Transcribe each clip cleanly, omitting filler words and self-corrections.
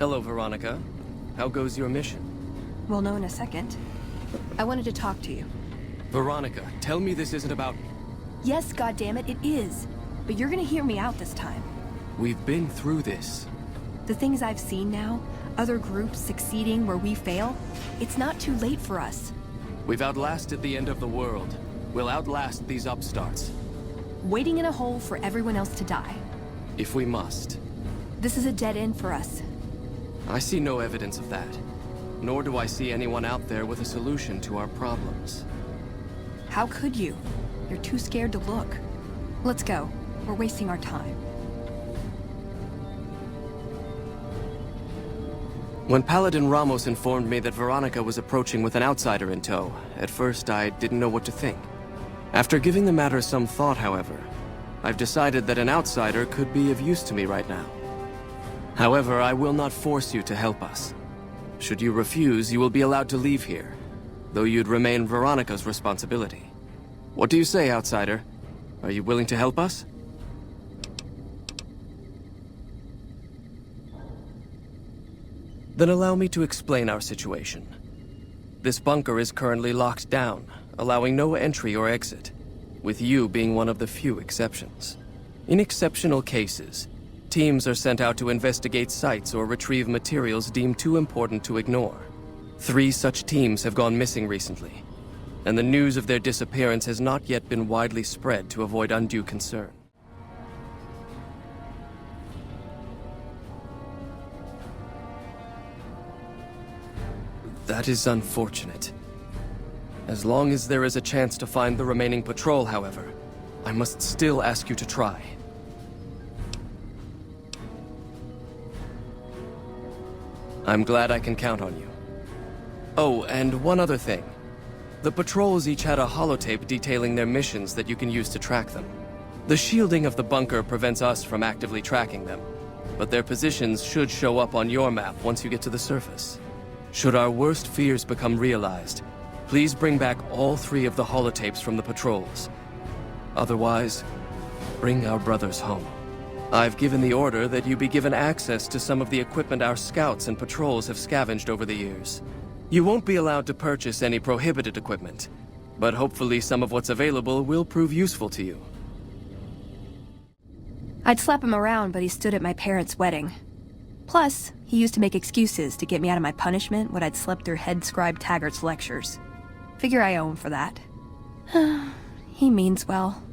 Hello, Veronica. How goes your mission? We'll know in a second. I wanted to talk to you. Veronica, tell me this isn't about... Yes, goddammit, it is. But you're gonna hear me out this time. We've been through this. The things I've seen now, other groups succeeding where we fail, it's not too late for us. We've outlasted the end of the world. We'll outlast these upstarts. Waiting in a hole for everyone else to die. If we must. This is a dead end for us. I see no evidence of that. Nor do I see anyone out there with a solution to our problems. How could you? You're too scared to look. Let's go. We're wasting our time. When Paladin Ramos informed me that Veronica was approaching with an outsider in tow, at first I didn't know what to think. After giving the matter some thought, however, I've decided that an outsider could be of use to me right now. However, I will not force you to help us. Should you refuse, you will be allowed to leave here, though you'd remain Veronica's responsibility. What do you say, outsider? Are you willing to help us? Then allow me to explain our situation. This bunker is currently locked down, allowing no entry or exit, with you being one of the few exceptions. In exceptional cases, teams are sent out to investigate sites or retrieve materials deemed too important to ignore. 3 such teams have gone missing recently, and the news of their disappearance has not yet been widely spread to avoid undue concern. That is unfortunate. As long as there is a chance to find the remaining patrol, however, I must still ask you to try. I'm glad I can count on you. Oh, and one other thing. The patrols each had a holotape detailing their missions that you can use to track them. The shielding of the bunker prevents us from actively tracking them, but their positions should show up on your map once you get to the surface. Should our worst fears become realized, please bring back all 3 of the holotapes from the patrols. Otherwise, bring our brothers home. I've given the order that you be given access to some of the equipment our scouts and patrols have scavenged over the years. You won't be allowed to purchase any prohibited equipment, but hopefully some of what's available will prove useful to you. I'd slap him around, but he stood at my parents' wedding. Plus, he used to make excuses to get me out of my punishment when I'd slept through head scribe Taggart's lectures. Figure I owe him for that. He means well.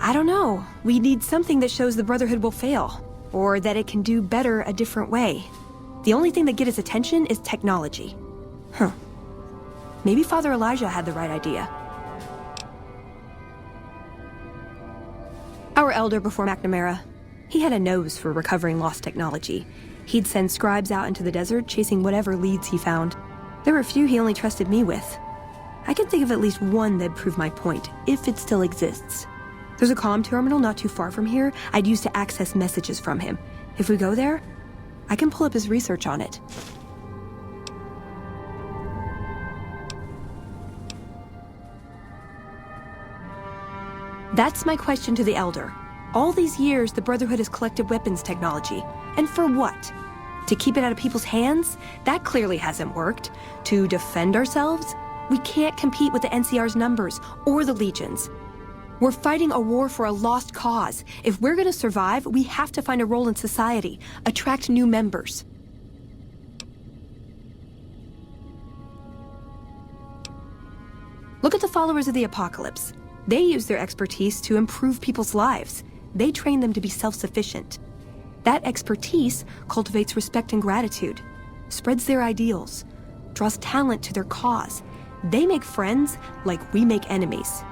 I don't know. We need something that shows the Brotherhood will fail, or that it can do better a different way. The only thing that gets its attention is technology. Maybe Father Elijah had the right idea. Our elder before McNamara, he had a nose for recovering lost technology. He'd send scribes out into the desert chasing whatever leads he found. There were a few he only trusted me with. I can think of at least one that'd prove my point, if it still exists. There's a comm terminal not too far from here I'd use to access messages from him. If we go there, I can pull up his research on it. That's my question to the Elder. All these years, the Brotherhood has collected weapons technology. And for what? To keep it out of people's hands? That clearly hasn't worked. To defend ourselves? We can't compete with the NCR's numbers, or the Legions. We're fighting a war for a lost cause. If we're gonna survive, we have to find a role in society, attract new members. Look at the followers of the Apocalypse. They use their expertise to improve people's lives. They train them to be self-sufficient. That expertise cultivates respect and gratitude, spreads their ideals, draws talent to their cause. They make friends like we make enemies.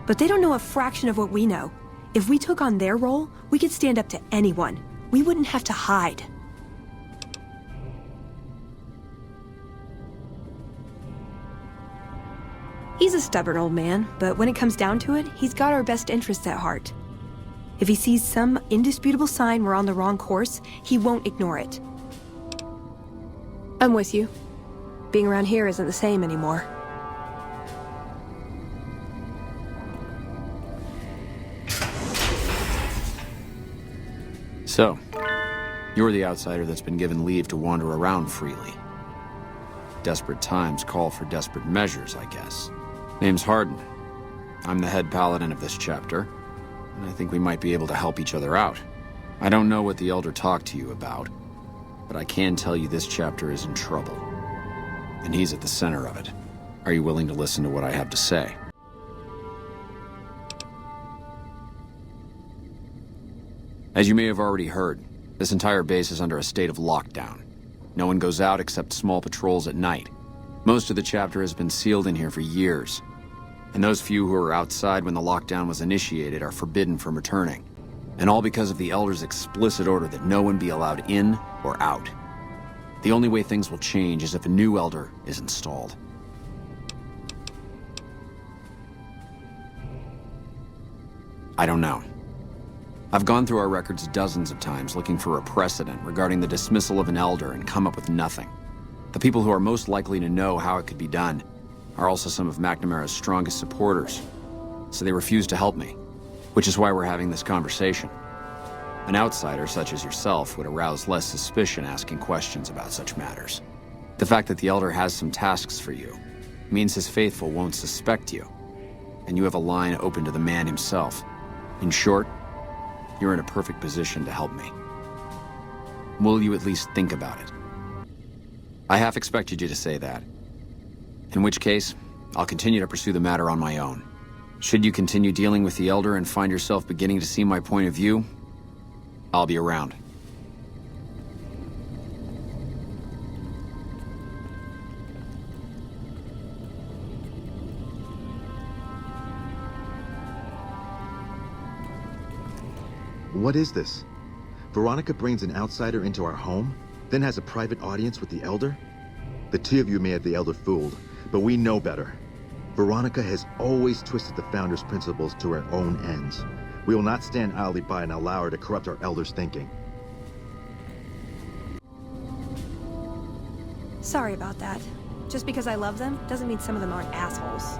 But they don't know a fraction of what we know. If we took on their role, we could stand up to anyone. We wouldn't have to hide. He's a stubborn old man, but when it comes down to it, he's got our best interests at heart. If he sees some indisputable sign we're on the wrong course, he won't ignore it. I'm with you. Being around here isn't the same anymore. So, you're the outsider that's been given leave to wander around freely. Desperate times call for desperate measures, I guess. Name's Hardin. I'm the head paladin of this chapter, and I think we might be able to help each other out. I don't know what the Elder talked to you about, but I can tell you this chapter is in trouble. And he's at the center of it. Are you willing to listen to what I have to say? As you may have already heard, this entire base is under a state of lockdown. No one goes out except small patrols at night. Most of the chapter has been sealed in here for years. And those few who were outside when the lockdown was initiated are forbidden from returning. And all because of the Elder's explicit order that no one be allowed in or out. The only way things will change is if a new Elder is installed. I don't know. I've gone through our records dozens of times looking for a precedent regarding the dismissal of an Elder and come up with nothing. The people who are most likely to know how it could be done are also some of McNamara's strongest supporters, so they refuse to help me. Which is why we're having this conversation. An outsider such as yourself would arouse less suspicion asking questions about such matters. The fact that the Elder has some tasks for you means his faithful won't suspect you, and you have a line open to the man himself. In short, you're in a perfect position to help me. Will you at least think about it? I half expected you to say that. In which case, I'll continue to pursue the matter on my own. Should you continue dealing with the Elder and find yourself beginning to see my point of view, I'll be around. What is this? Veronica brings an outsider into our home, then has a private audience with the Elder? The two of you may have the Elder fooled, but we know better. Veronica has always twisted the Founder's principles to her own ends. We will not stand idly by and allow her to corrupt our Elder's thinking. Sorry about that. Just because I love them doesn't mean some of them aren't assholes.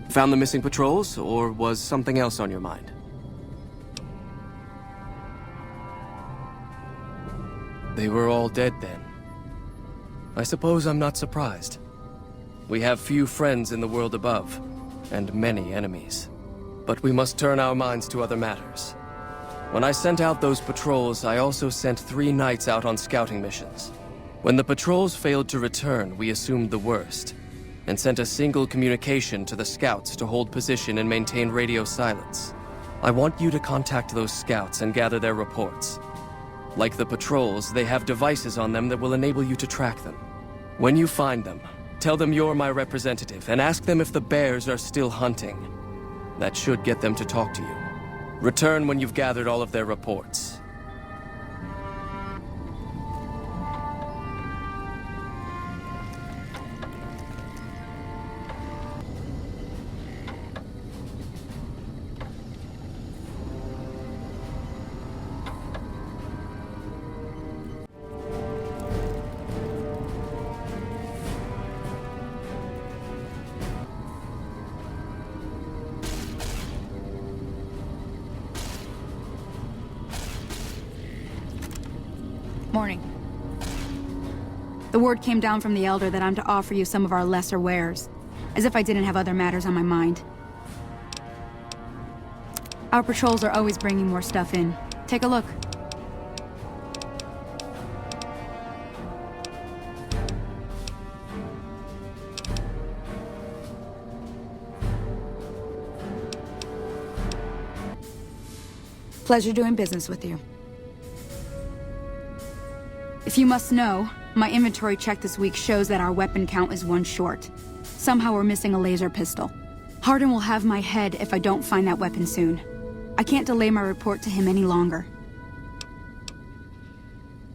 Found the missing patrols, or was something else on your mind? They were all dead then. I suppose I'm not surprised. We have few friends in the world above, and many enemies. But we must turn our minds to other matters. When I sent out those patrols, I also sent 3 knights out on scouting missions. When the patrols failed to return, we assumed the worst, and sent a single communication to the scouts to hold position and maintain radio silence. I want you to contact those scouts and gather their reports. Like the patrols, they have devices on them that will enable you to track them. When you find them, tell them you're my representative and ask them if the bears are still hunting. That should get them to talk to you. Return when you've gathered all of their reports. Morning. The word came down from the Elder that I'm to offer you some of our lesser wares. As if I didn't have other matters on my mind. Our patrols are always bringing more stuff in. Take a look. Pleasure doing business with you. If you must know, my inventory check this week shows that our weapon count is 1 short. Somehow we're missing a laser pistol. Hardin will have my head if I don't find that weapon soon. I can't delay my report to him any longer.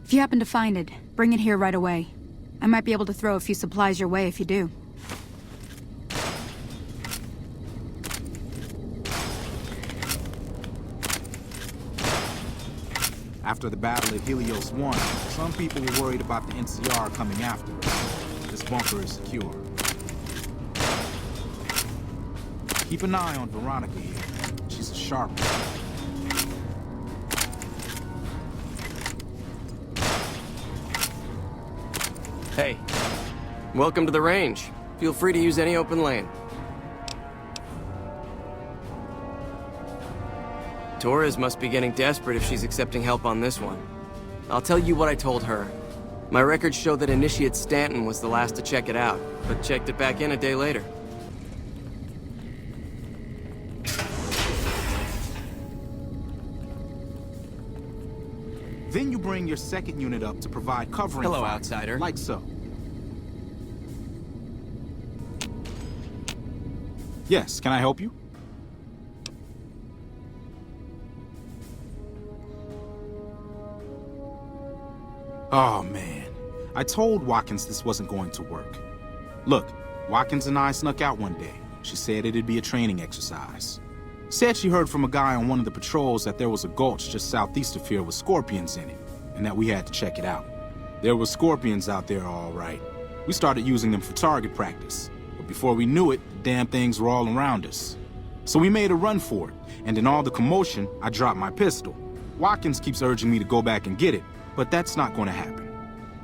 If you happen to find it, bring it here right away. I might be able to throw a few supplies your way if you do. After the battle at Helios 1, some people were worried about the NCR coming after us. This bunker is secure. Keep an eye on Veronica here. She's a sharp one. Hey, welcome to the range. Feel free to use any open lane. Torres must be getting desperate if she's accepting help on this one. I'll tell you what I told her. My records show that Initiate Stanton was the last to check it out, but checked it back in a day later. Then you bring your second unit up to provide covering Hello, fire, outsider. like so. Yes, can I help you? Oh, man. I told Watkins this wasn't going to work. Look, Watkins and I snuck out one day. She said it'd be a training exercise. Said she heard from a guy on one of the patrols that there was a gulch just southeast of here with scorpions in it, and that we had to check it out. There were scorpions out there, all right. We started using them for target practice, but before we knew it, the damn things were all around us. So we made a run for it, and in all the commotion, I dropped my pistol. Watkins keeps urging me to go back and get it, but that's not going to happen.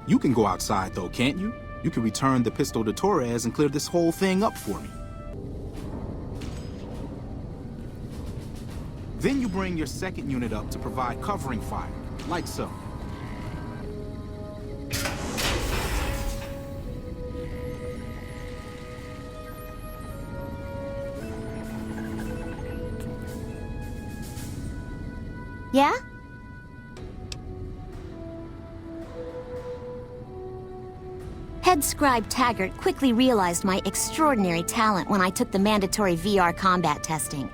You can go outside, though, can't you? You can return the pistol to Torres and clear this whole thing up for me. Then you bring your second unit up to provide covering fire, like so. Yeah? Head Scribe Taggart quickly realized my extraordinary talent when I took the mandatory VR combat testing.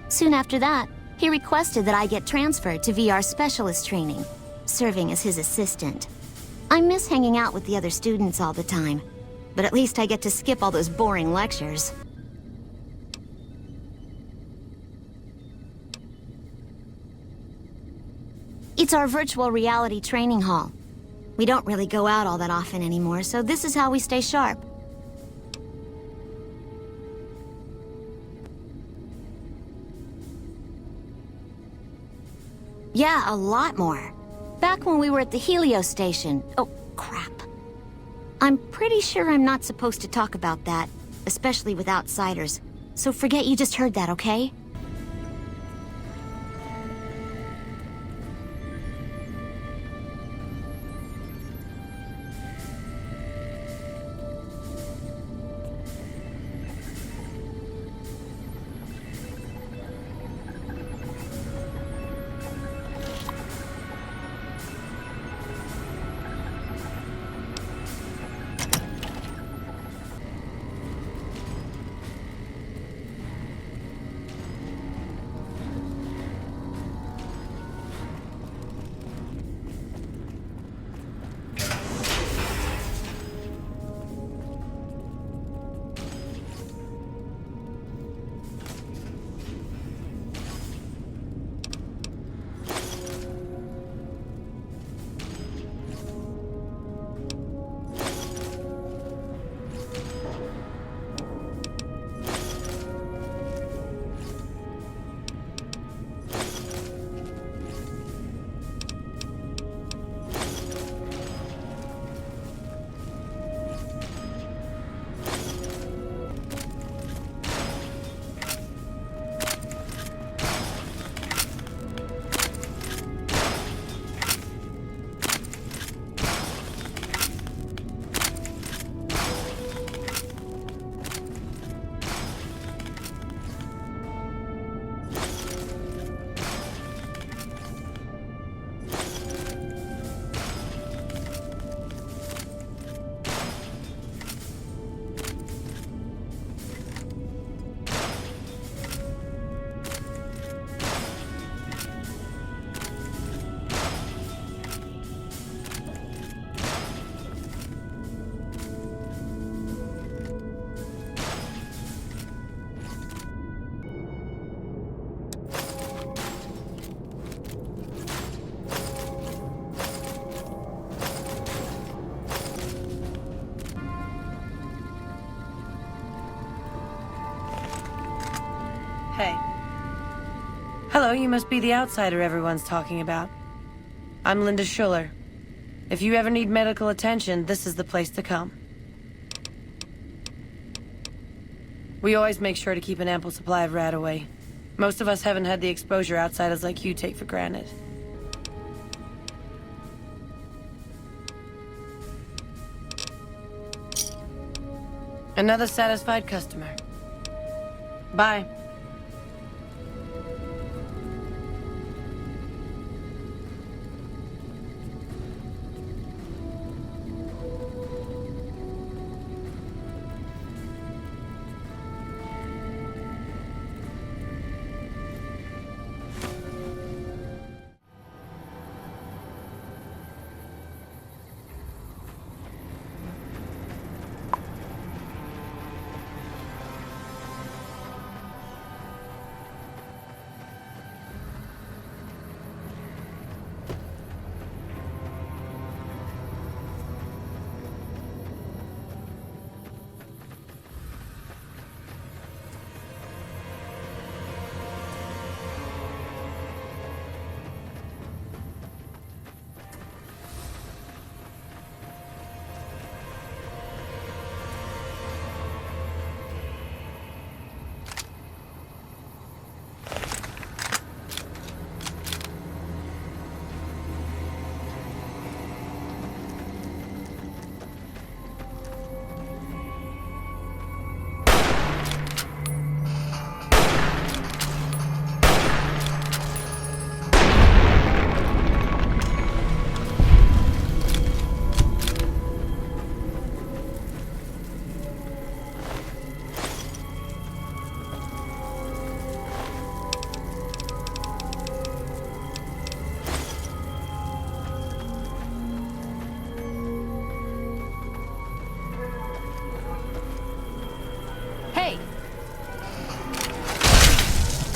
Soon after that, he requested that I get transferred to VR specialist training, serving as his assistant. I miss hanging out with the other students all the time, but at least I get to skip all those boring lectures. It's our virtual reality training hall. We don't really go out all that often anymore, so this is how we stay sharp. Yeah, a lot more. back when we were at the Helio station. Oh, crap. I'm pretty sure I'm not supposed to talk about that, especially with outsiders. So forget you just heard that, okay? Hey. Hello, you must be the outsider everyone's talking about. I'm Linda Schuller. If you ever need medical attention, this is the place to come. We always make sure to keep an ample supply of Radaway. Most of us haven't had the exposure outsiders like you take for granted. Another satisfied customer. Bye.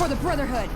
For the Brotherhood!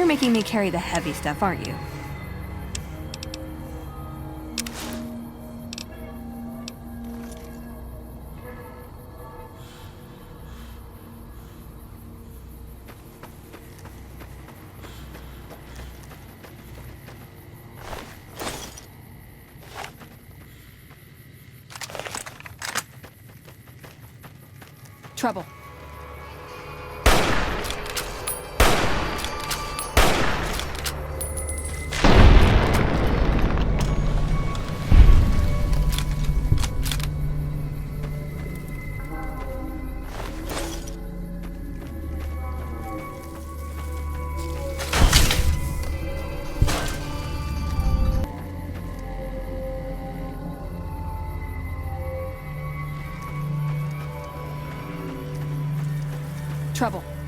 making me carry the heavy stuff, aren't you? Trouble. Trouble.